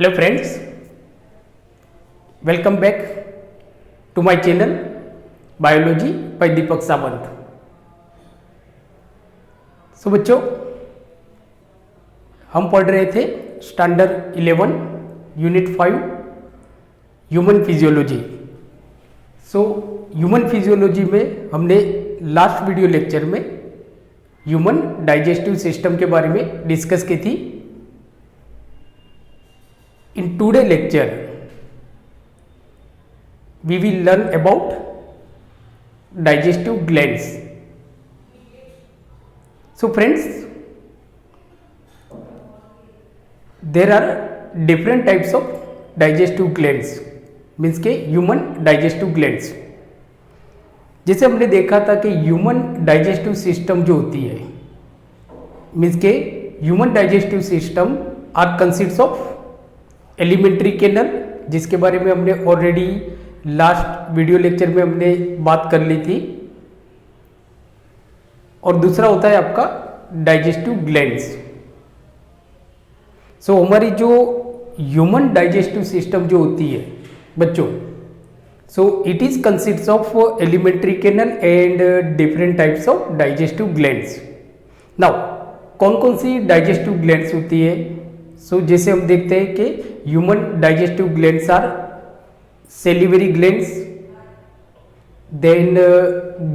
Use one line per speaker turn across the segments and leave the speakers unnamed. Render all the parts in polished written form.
Hello friends, welcome back to my channel biology by Deepak Sawant. So बच्चों, हम पढ़ रहे थे standard 11 unit 5 human physiology. So human physiology में हमने लास्ट वीडियो लेक्चर में ह्यूमन डाइजेस्टिव सिस्टम के बारे में डिस्कस की थी। In today's lecture, we will learn about digestive glands. So friends, there are different types of digestive glands, means के human digestive glands. जैसे हमने देखा था कि ह्यूमन डाइजेस्टिव सिस्टम जो होती है, मीन्स के human digestive system are consist of alimentary canal, जिसके बारे में हमने ऑलरेडी लास्ट वीडियो लेक्चर में हमने बात कर ली थी, और दूसरा होता है आपका डाइजेस्टिव ग्लैंड्स। सो हमारी जो ह्यूमन डाइजेस्टिव सिस्टम जो होती है बच्चों, so it is consist of alimentary canal and different types of digestive glands. Now कौन कौन सी डाइजेस्टिव ग्लैंड्स होती है? सो जैसे हम देखते हैं कि human digestive glands are salivary glands, then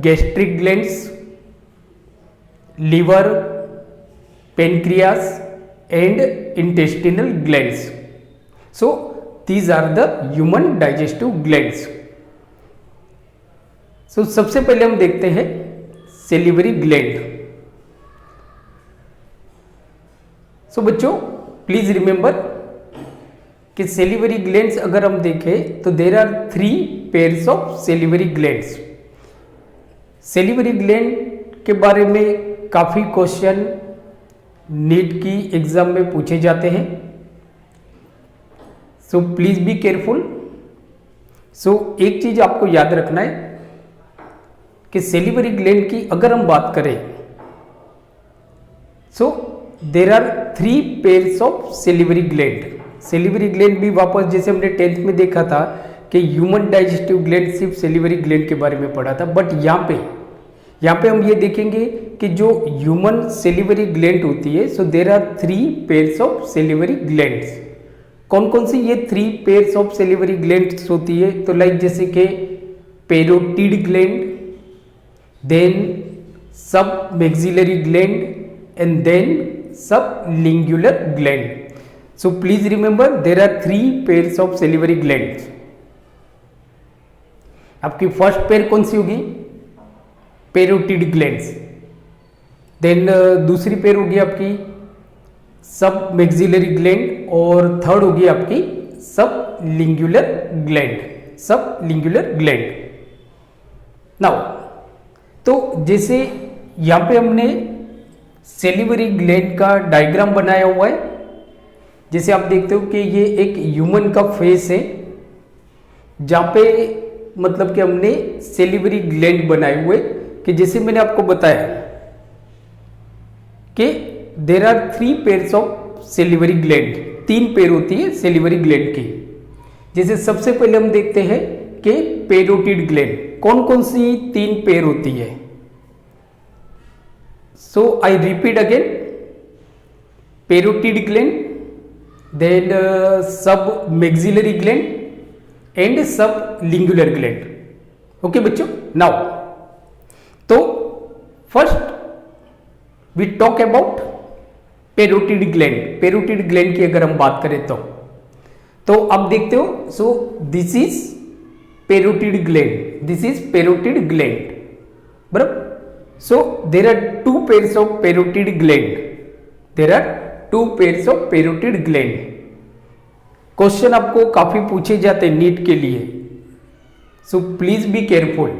gastric glands, liver, pancreas and intestinal glands. So these are the human digestive glands. So सबसे पहले हम देखते हैं सेलिवरी ग्लैंड। सो बच्चों, प्लीज रिमेंबर कि सेलिवरी ग्लैंड्स अगर हम देखें तो there are 3 pairs of salivary glands. Salivary gland के बारे में काफ़ी क्वेश्चन नीट की एग्जाम में पूछे जाते हैं। So please be careful. So एक चीज आपको याद रखना है कि सेलिवरी ग्लैंड की अगर हम बात करें, so there are 3 pairs of salivary gland. Salivary gland भी वापस जैसे हमने 10th में देखा था कि ह्यूमन डाइजेस्टिव ग्लैंड सिर्फ सेलिवरी ग्लैंड के बारे में पढ़ा था, बट यहाँ पे हम ये देखेंगे कि जो ह्यूमन सेलिवरी ग्लैंड होती है, so there are 3 pairs of salivary glands. कौन कौन सी ये 3 पेयर्स ऑफ सेलिवरी ग्लैंड्स होती है? तो लाइक जैसे कि parotid gland, then sub maxillary gland and then sublingular gland. So please remember there are 3 pairs of salivary glands. आपकी first pair कौन सी होगी? Parotid glands. देन दूसरी पेयर होगी आपकी सब मैक्सिलरी ग्लैंड, और थर्ड होगी आपकी सबलिंगुलर ग्लैंड। सबलिंगुलर ग्लैंड। नाउ तो जैसे यहां पे हमने सेलिवरी ग्लैंड का डायग्राम बनाया हुआ है। जैसे आप देखते हो कि ये एक ह्यूमन का फेस है, जहां पे मतलब कि हमने सेलिवरी ग्लैंड बनाए हुए, कि जैसे मैंने आपको बताया कि there are 3 pairs of salivary gland. 3 pair होती है सेलिवरी ग्लैंड की। जैसे सबसे पहले हम देखते हैं कि पेरोटिड ग्लैंड। कौन कौन सी 3 पेयर होती है? So I repeat again, parotid gland, then submaxillary gland and sublingular gland. Okay बच्चों, now तो first we talk about parotid gland. parotid gland की अगर हम बात करें तो आप देखते हो, so this is parotid gland, this is parotid gland, बराबर। So there are 2 pairs of parotid gland. There are 2 pairs of parotid gland. Question आपको काफी पूछे जाते हैं नीट के लिए, सो please be careful.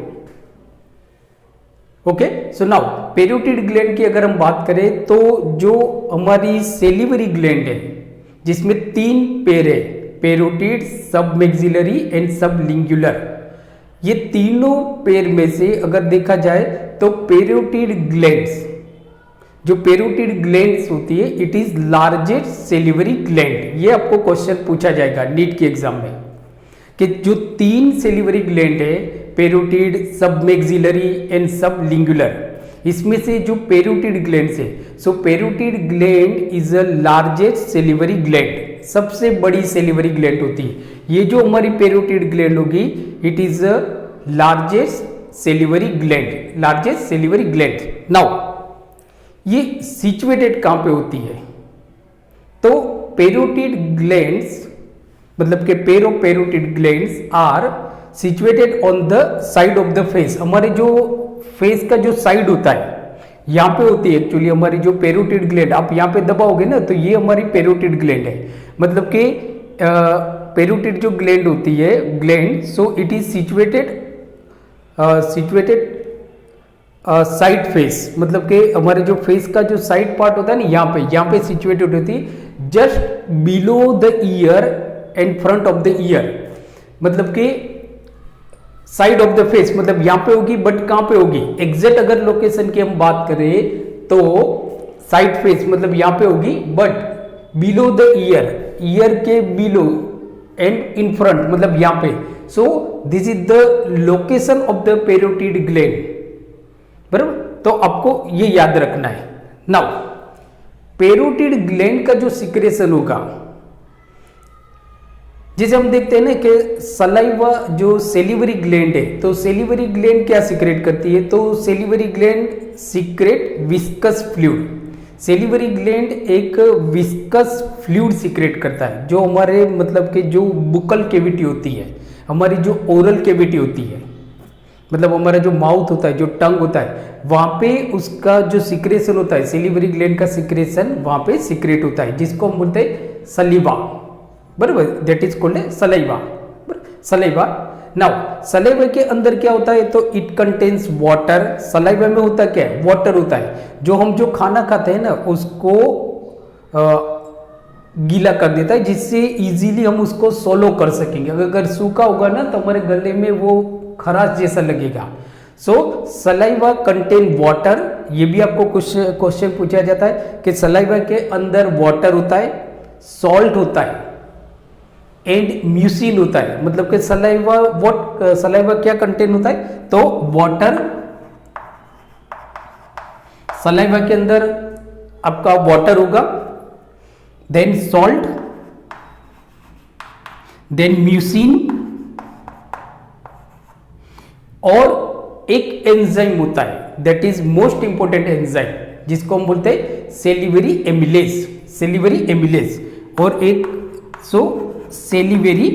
Okay, so now parotid gland की अगर हम बात करें तो जो हमारी सेलिवरी ग्लैंड है, जिसमें 3 पेयर है, पेरोटिड, सबमैक्सिलरी एंड सबलिंगुलर, ये तीनों पेयर में से अगर देखा जाए तो पेरोटिड ग्लैंड्स जो पेरोटिड ग्लैंड्स होती है it is largest salivary gland. ये आपको क्वेश्चन पूछा जाएगा नीट के एग्जाम में कि जो 3 सेलिवरी ग्लैंड है, parotid, sub maxillary and sub lingual, इसमें से जो पेरोटिड ग्लैंड है, so parotid gland is a largest salivary gland, सबसे बड़ी सेलिवरी ग्लैंड होती है। ये जो हमारी पेरोटिड ग्लैंड होगी it is a largest salivary gland, largest salivary gland. Now ये सिचुएटेड कहां पे होती है? तो पेरोटिड ग्लैंड्स मतलब के parotid glands are situated on the side of the face. हमारे जो फेस का जो साइड होता है यहाँ पे होती है एक्चुअली हमारी जो पेरोटिड ग्लैंड। आप यहाँ पे दबाओगे ना तो ये हमारी पेरोटिड ग्लैंड है, मतलब कि पेरोटिड जो ग्लैंड होती है gland, so it is situated side face, मतलब कि हमारे जो फेस का जो साइड पार्ट होता है ना यहाँ पे सिचुएटेड होती है just below the year and front of the year, मतलब कि साइड ऑफ द फेस, मतलब यहां पे होगी बट कहां पे होगी? एग्जैक्ट अगर लोकेशन की हम बात करें तो साइड फेस मतलब यहां पे होगी बट बिलो द ईयर के बिलो एंड इन फ्रंट मतलब यहां पे। सो this is the location of the parotid gland, बराबर। तो आपको ये याद रखना है। नाउ पेरोटिड ग्लैंड का जो सिक्रेशन होगा, जिसे हम देखते हैं ना कि सलाइवा जो सेलिवरी ग्लैंड है, तो सेलिवरी ग्लैंड क्या सीक्रेट करती है? तो salivary gland secrete viscous fluid. Salivary gland एक विस्कस फ्लूइड सीक्रेट करता है, जो हमारे मतलब कि जो बुकल कैविटी होती है, हमारी जो ओरल कैविटी होती है, मतलब हमारा जो माउथ होता है, जो टंग होता है, वहां पे उसका जो सिक्रेशन होता है, सेलिवरी ग्लैंड का सिक्रेशन वहां पे सीक्रेट होता है, जिसको हम बोलते हैं सलीवा, बराबर। That is called saliva, saliva. Now saliva के अंदर क्या होता है? तो इट कंटेन्स वाटर। सलाइवा में होता क्या है? वाटर होता है। जो हम जो खाना खाते हैं ना उसको गीला कर देता है, जिससे इजीली हम उसको सोलो कर सकेंगे। अगर सूखा होगा ना तो हमारे गले में वो खराश जैसा लगेगा। सो सलाइवा कंटेन वाटर। ये भी आपको क्वेश्चन पूछा जाता है कि सलाइवा के अंदर वाटर होता है, सॉल्ट होता है एंड म्यूसिन होता है, मतलब कि सलाइवा क्या कंटेन होता है? तो वाटर, सलाइवा के अंदर आपका वाटर होगा, देन सॉल्ट, देन म्यूसिन, और एक एंजाइम होता है, that is most important enzyme, जिसको हम बोलते हैं सेलिवरी एमिलेज, सेलिवरी एमिलेज। और एक सेलिवरी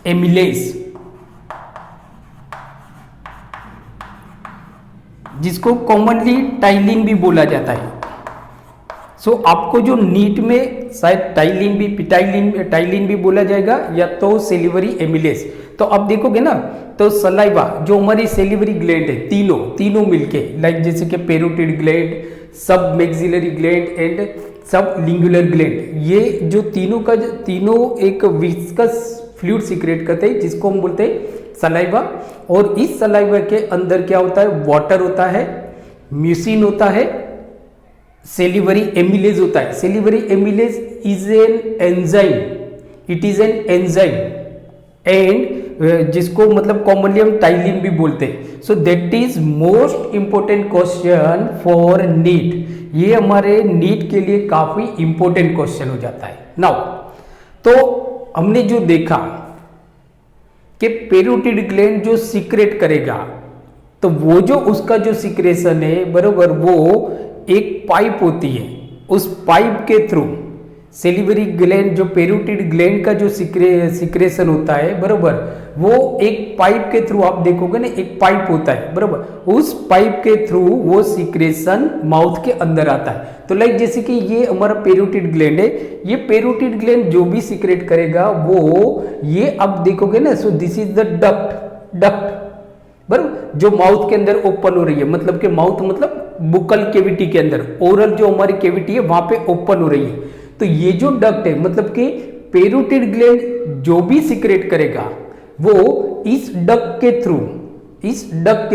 एमिलेज, जिसको कॉमनली टाइलिन भी बोला जाता है। आपको जो नीट में शायद टाइलिन भी बोला जाएगा या तो सेलिवरी एमिलेज। तो आप देखोगे ना तो सलाइवा जो हमारी सेलिवरी ग्लैंड है, तीनों मिलके, लाइक जैसे कि parotid gland, sub maxillary gland and sub lingual gland, ये जो तीनों एक विस्कस फ्लूइड सीक्रेट करते हैं, जिसको हम बोलते हैं सलाइवा। और इस सलाइवा के अंदर क्या होता है? वाटर होता है, म्यूसिन होता है, सेलिवरी एमिलेज होता है। Salivary amylase is an enzyme, it is an enzyme and जिसको मतलब कॉमनली हम टाइलिन भी बोलते हैं। So that is most important question for NEET. ये हमारे नीट के लिए काफी इंपॉर्टेंट क्वेश्चन हो जाता है। नाउ तो हमने जो देखा कि पेरोटिड ग्लैंड जो सीक्रेट करेगा, तो वो जो उसका जो सीक्रेशन है, बरोबर, वो एक पाइप होती है, उस पाइप के थ्रू सेलिवरी ग्लैंड जो पेरोटिड ग्लैंड का जो सिक्रेशन होता है, बरोबर, वो एक पाइप के थ्रू, आप देखोगे ना एक पाइप होता है, बरोबर, उस पाइप के थ्रू वो सिक्रेशन माउथ के अंदर आता है। तो लाइक जैसे कि ये हमारा पेरोटिड ग्लैंड है, ये पेरोटिड ग्लैंड जो भी सिक्रेट करेगा वो ये आप देखोगे ना, सो दिस इज द डक्ट, बराबर, जो माउथ के अंदर ओपन हो रही है, मतलब कि माउथ मतलब बुकल कैविटी के अंदर, ओरल जो हमारी कैविटी है वहां पे ओपन हो रही है। तो ये जो डक्ट है, मतलब कि पेरोटिड ग्लैंड जो भी सिक्रेट करेगा वो इस डक्ट के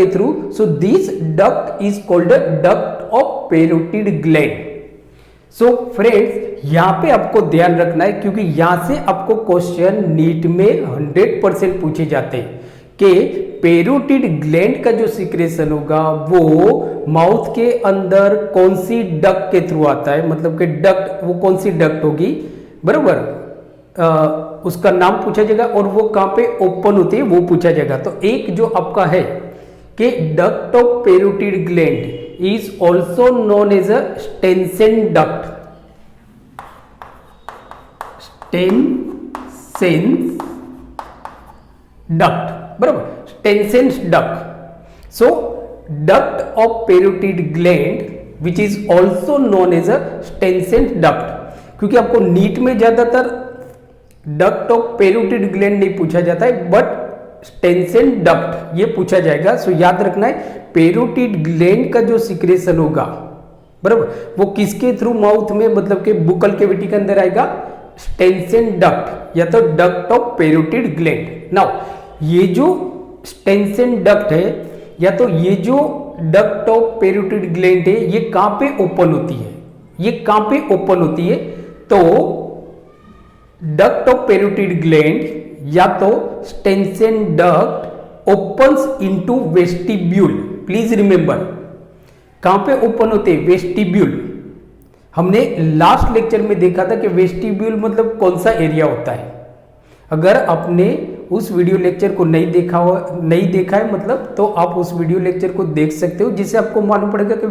through, so this duct is called duct of parotid gland. So friends यहाँ पे आपको ध्यान रखना है, क्योंकि यहां से आपको क्वेश्चन नीट में 100% पूछे जाते हैं कि पेरोटिड ग्लैंड का जो सिक्रेशन होगा वो माउथ के अंदर कौन सी डक्ट के थ्रू आता है, मतलब कि डक्ट वो कौन सी डक्ट होगी, बराबर, उसका नाम पूछा जाएगा और वो कहां पे ओपन होती है वो पूछा जाएगा। तो एक जो आपका है कि duct of parotid gland is also known as a Stensen duct, Stensen duct, बराबर, Stensen duct. So duct of parotid gland which is also known as a Stensen duct, क्योंकि आपको नीट में ज्यादातर डक्ट ऑफ पेरोटिड ग्लैंड नहीं पूछा जाता है, but स्टेनसेन duct ये पूछा जाएगा। सो याद रखना है पेरोटिड ग्लैंड का जो सिक्रेशन होगा, बराबर, वो किसके थ्रू माउथ में, मतलब कि बुकल कैविटी के अंदर आएगा, स्टेनसेन डक्ट या तो duct of parotid gland. Now ये जो स्टेनसेन डक्ट है या तो ये जो डक्ट ऑफ पेरोटिड ग्लैंड है ये कहां पे ओपन होती है, ये कहां पे ओपन होती है, तो डक्ट ऑफ पेरोटिड ग्लैंड या तो Stensen duct opens into vestibule. Please remember कहां पे ओपन होते हैं, वेस्टिब्यूल। हमने लास्ट लेक्चर में देखा था कि वेस्टिब्यूल मतलब कौन सा एरिया होता है। अगर आपने उस वीडियो लेक्चर को नहीं देखा है मतलब, तो आप उस वीडियो लेक्चर को देख सकते हो, जिससे आपको मालूम पड़ेगा कि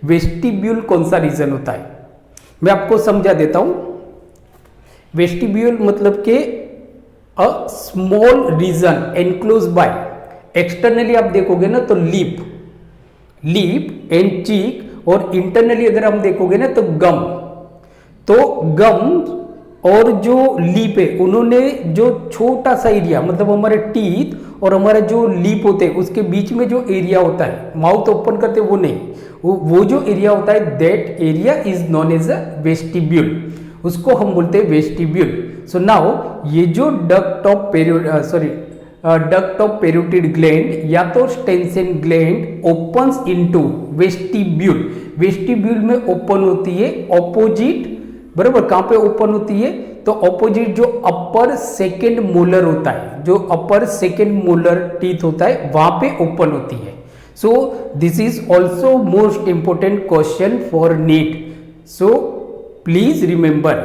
वेस्टिब्यूल कौन सा रीजन होता है। मैं आपको समझा देता हूं। वेस्टिब्यूल मतलब के a small region enclose by, externally आप देखोगे ना तो लिप एंड चीक, और इंटरनली अगर हम देखोगे ना तो गम और जो लिप है उन्होंने जो छोटा सा एरिया, मतलब हमारे टीथ और हमारे जो लिप होते हैं उसके बीच में जो एरिया होता है माउथ ओपन करते वो नहीं, वो जो एरिया होता है that area is known as a vestibule, उसको हम बोलते हैं वेस्टिब्यूल। सो नाउ ये जो डक्ट ऑफ पेरोटिड ग्लैंड या तो Stensen gland opens into vestibule, vestibule में ओपन होती है ऑपोजिट, बराबर, कहां पे ओपन होती है, तो ऑपोजिट जो अपर सेकेंड मोलर होता है, जो अपर सेकेंड मोलर टीथ होता है वहां पे ओपन होती है। So this is also most important question for NEET, so please remember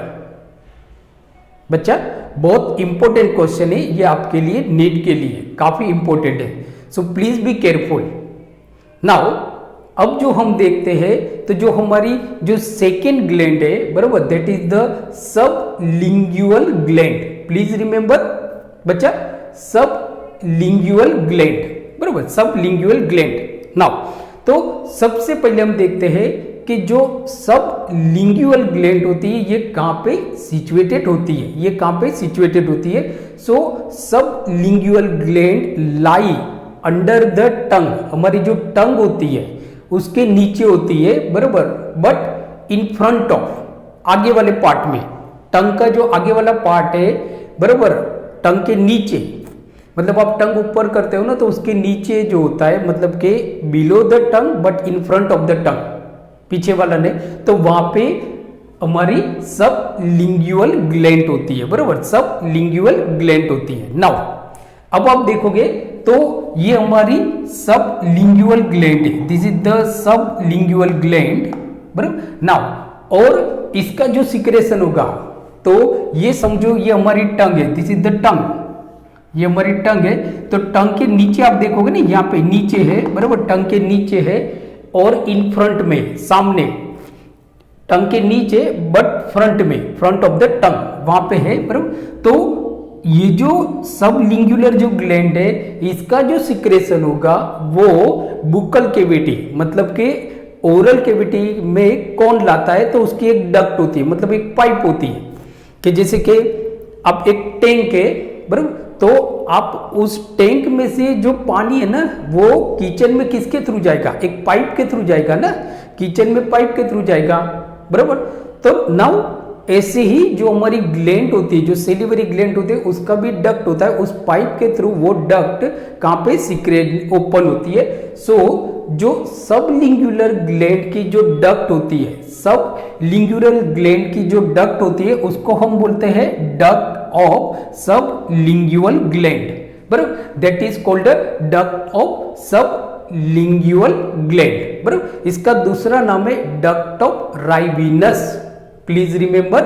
बच्चा, बहुत इंपॉर्टेंट क्वेश्चन है ये आपके लिए, नीट के लिए काफी इंपॉर्टेंट है। सो प्लीज बी केयरफुल। नाउ अब जो हम देखते हैं तो जो हमारी जो सेकेंड ग्लैंड है, बराबर, that is the sub lingual gland. Please remember बच्चा, सब लिंगुअल ग्लैंड, बराबर, सब लिंगुअल ग्लैंड। नाउ तो सबसे पहले हम देखते हैं कि जो सब लिंगुअल ग्लैंड होती है ये कहां पे सिचुएटेड होती है, ये कहां पे सिचुएटेड होती है। सो सब lingual gland lie under the tongue, हमारी जो टंग होती है उसके नीचे होती है, बराबर, बट इन फ्रंट ऑफ, आगे वाले पार्ट में, टंग का जो आगे वाला पार्ट है, बराबर, टंग के नीचे, मतलब आप टंग ऊपर करते हो ना तो उसके नीचे जो होता है, मतलब के below the tongue but in front of the टंग, पीछे वाला नहीं, तो वहां पे हमारी सब लिंगुअल ग्लैंड होती है, बराबर, सब लिंगुअल ग्लैंड होती है। नाउ अब आप देखोगे तो ये हमारी सब लिंगुअल ग्लैंड है, this is the sub lingual gland, बराबर। नाउ और इसका जो सिक्रेशन होगा तो ये समझो ये हमारी टंग है, दिस इज द टंग, ये हमारी टंग है। तो टंग के नीचे आप देखोगे ना, यहाँ पे नीचे है, बराबर, टंग के नीचे है, और इन फ्रंट में, सामने, टंग के नीचे बट फ्रंट में, फ्रंट ऑफ द टंग वहां पे है, बराबर। तो ये जो सब लिंगुलर जो ग्लैंड है इसका जो सिक्रेशन होगा वो बुकल कैविटी, मतलब के ओरल कैविटी में कौन लाता है, तो उसकी एक डक्ट होती है, मतलब एक पाइप होती है, कि जैसे कि अब एक टैंक है, बराबर, तो आप उस टैंक में से जो पानी है ना वो किचन में किसके थ्रू जाएगा, एक पाइप के थ्रू जाएगा ना, किचन में पाइप के थ्रू जाएगा, बराबर। तो नाउ ऐसे ही जो हमारी ग्लैंड होती है, जो सेलिवरी ग्लैंड होती है, उसका भी डक्ट होता है, उस पाइप के थ्रू वो डक्ट कहां पे सीक्रेट ओपन होती है। सो जो सबलिंगुलर ग्लैंड की जो डक्ट होती है, सबलिंगुलर ग्लैंड की जो डक्ट होती है उसको हम बोलते हैं डक्ट ऑफ सबलिंगुअल ग्लैंड, बराबर, that is called duct of sublingual gland, बराबर। इसका दूसरा नाम है डक्ट ऑफ राइविनस। प्लीज रिमेंबर,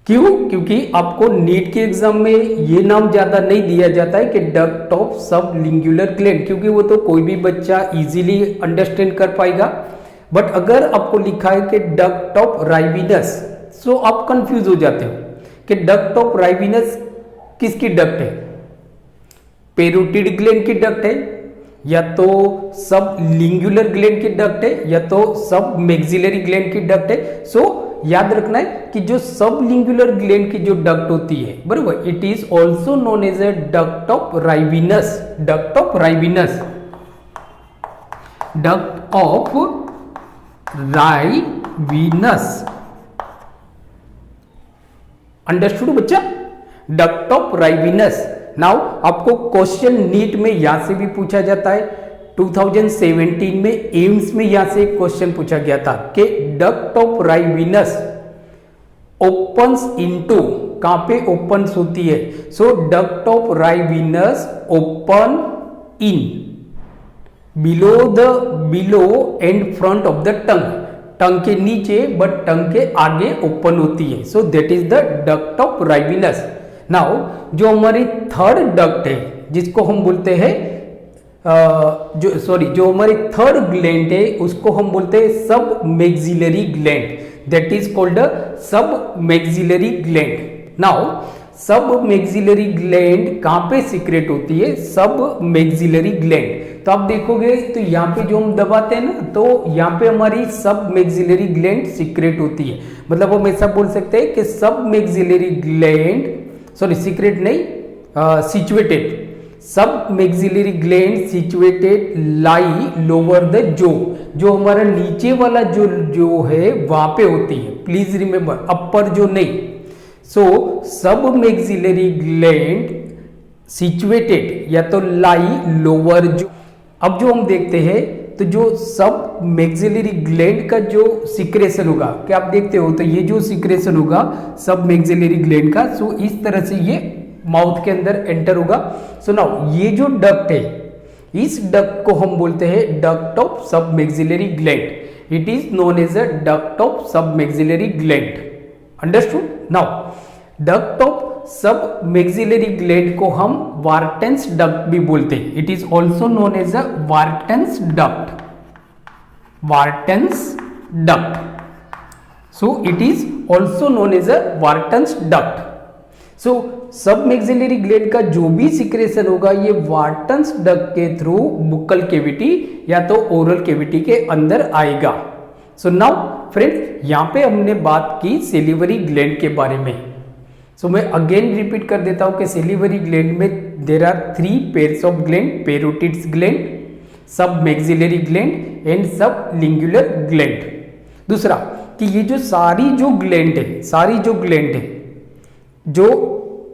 क्यों? क्योंकि आपको नीट के एग्जाम में ये नाम ज्यादा नहीं दिया जाता है कि डक्ट ऑफ सबलिंगुलर ग्लैंड, क्योंकि वो तो कोई भी बच्चा इजीली अंडरस्टैंड कर पाएगा। बट अगर आपको लिखा है कि डक्ट ऑफ राइविनस, सो आप कंफ्यूज हो जाते हो कि डक्ट ऑफ राइविनस किसकी डक्ट है, पेरोटिड ग्लैंड की डक्ट है, या तो सबलिंगुलर ग्लैंड की डक्ट है, या तो सब मैक्सिलरी ग्लैंड की डक्ट है। सो याद रखना है कि जो सबलिंगुलर ग्लैंड की जो डक्ट होती है, बराबर, it is also known as a duct of Rivinus, duct of Rivinus, duct of Rivinus. Understood बच्चा? Duct of Rivinus. नाउ आपको क्वेश्चन नीट में यहां से भी पूछा जाता है, 2017 में एम्स में यहां से एक क्वेश्चन पूछा गया था कि duct of Rivinus opens into, कहां पे ओपन्स होती है? So duct of Rivinus open in below and front of the tongue, tongue के नीचे बट टंग के आगे ओपन होती है। So that is the duct of Rivinus. Now जो हमारी थर्ड डक्ट है जिसको हम बोलते हैं जो हमारी थर्ड ग्लैंड है उसको हम बोलते हैं सब maxillary gland, that is called सब मैक्सिलरी ग्लैंड। नाउ सब मैक्सिलरी ग्लैंड कहां पे सीक्रेट होती है? सब मैक्सिलरी ग्लैंड। तो आप देखोगे तो यहाँ पे जो हम दबाते हैं ना, तो यहाँ पे हमारी सब मैक्सिलरी ग्लैंड सीक्रेट होती है। मतलब हम ऐसा बोल सकते हैं कि sub maxillary gland, sorry secrete नहीं, situated, sub maxillary gland situated lie lower the jaw, जो हमारा नीचे वाला जो है वहां पे होती है। प्लीज रिमेंबर, अपर जो नहीं। सो सब मैक्सिलरी ग्लैंड सिचुएटेड या तो लाई लोअर जो। अब जो हम देखते हैं तो जो सब मैक्सिलरी ग्लैंड का जो सिक्रेशन होगा, क्या आप देखते हो, तो ये जो सिक्रेशन होगा सब मैक्सिलरी ग्लैंड का, सो इस तरह से ये माउथ के अंदर एंटर होगा। सो नाउ ये जो डक्ट है, इस डक्ट को हम बोलते हैं duct of sub maxillary gland. It is known as a duct of sub maxillary gland. Understood? Now duct of sub maxillary gland को हम वार्टेंस डक्ट भी बोलते हैं। It is also known as a Wharton's duct, Wharton's duct. So it is also known as a Wharton's duct. So sub maxillary gland का जो भी secretion होगा ये वार्टेंस डक्ट के थ्रू बुक्कल कैविटी या तो ओरल कैविटी के अंदर आएगा। सो नाउ फ्रेंड्स, यहाँ पे हमने बात की सेलिवरी ग्लैंड के बारे में। सो मैं अगेन रिपीट कर देता हूं कि सेलिवरी ग्लैंड में there are 3 pairs of gland, parotids gland, sub maxillary gland and sub lingual gland. दूसरा कि ये जो सारी जो ग्लैंड है, जो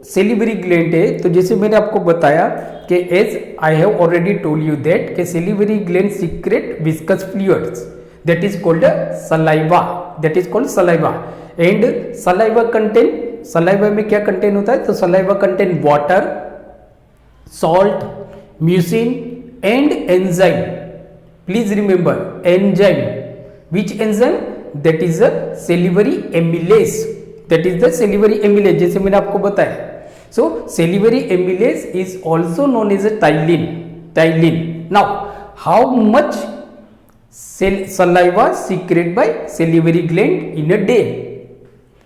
सेलिवरी ग्लैंड है, तो जैसे मैंने आपको बताया कि as I have already told you that कि salivary gland secrete viscous fluids, that is called saliva, that is called saliva. And saliva contain, saliva में क्या कंटेन होता है? तो saliva contain water, salt, mucin and enzyme. Please remember enzyme, which enzyme? That is a salivary amylase, that is the salivary amylase, जैसे मैंने आपको बताया। So salivary amylase is also known as a ptyalin, ptyalin. Now how much saliva secrete by salivary gland in a day?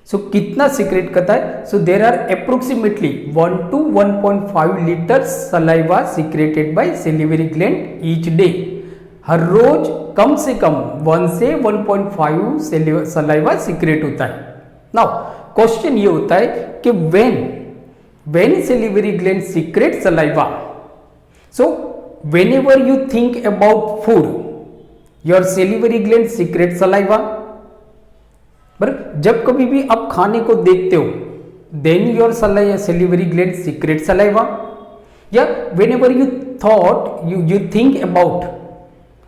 So कितना secrete करता है? So there are approximately 1 to 1.5 litre saliva secreted by salivary gland each day. हर रोज कम से कम 1 से 1.5 saliva secret होता है। नाउ क्वेश्चन ये होता है कि when salivary gland secrete saliva, so whenever you think about food, your salivary gland secrete saliva। जब कभी भी आप खाने को देखते हो, then your salivary gland secrete saliva। या whenever you thought you think about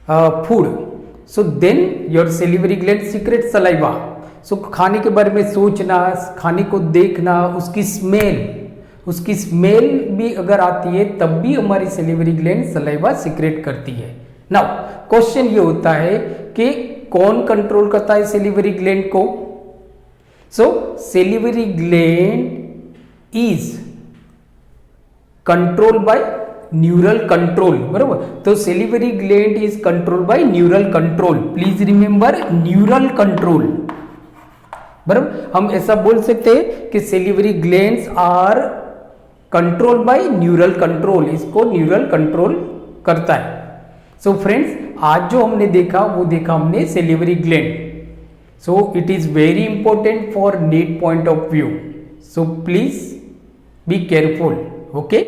food, so then your salivary gland secrete saliva. So खाने के बारे में सोचना, खाने को देखना, उसकी स्मेल भी अगर आती है तब भी हमारी सेलिवरी ग्लैंड सलाइवा सीक्रेट करती है। नाउ क्वेश्चन ये होता है कि कौन कंट्रोल करता है सेलिवरी ग्लैंड को? So salivary gland is control by neural control, बराबर। तो salivary gland is control by neural control, please remember neural control, बराबर। हम ऐसा बोल सकते हैं कि salivary glands are control by neural control, इसको न्यूरल कंट्रोल करता है। सो फ्रेंड्स, आज जो हमने देखा वो देखा हमने salivary gland. So it is very important for NEET point of view, so please be careful, okay.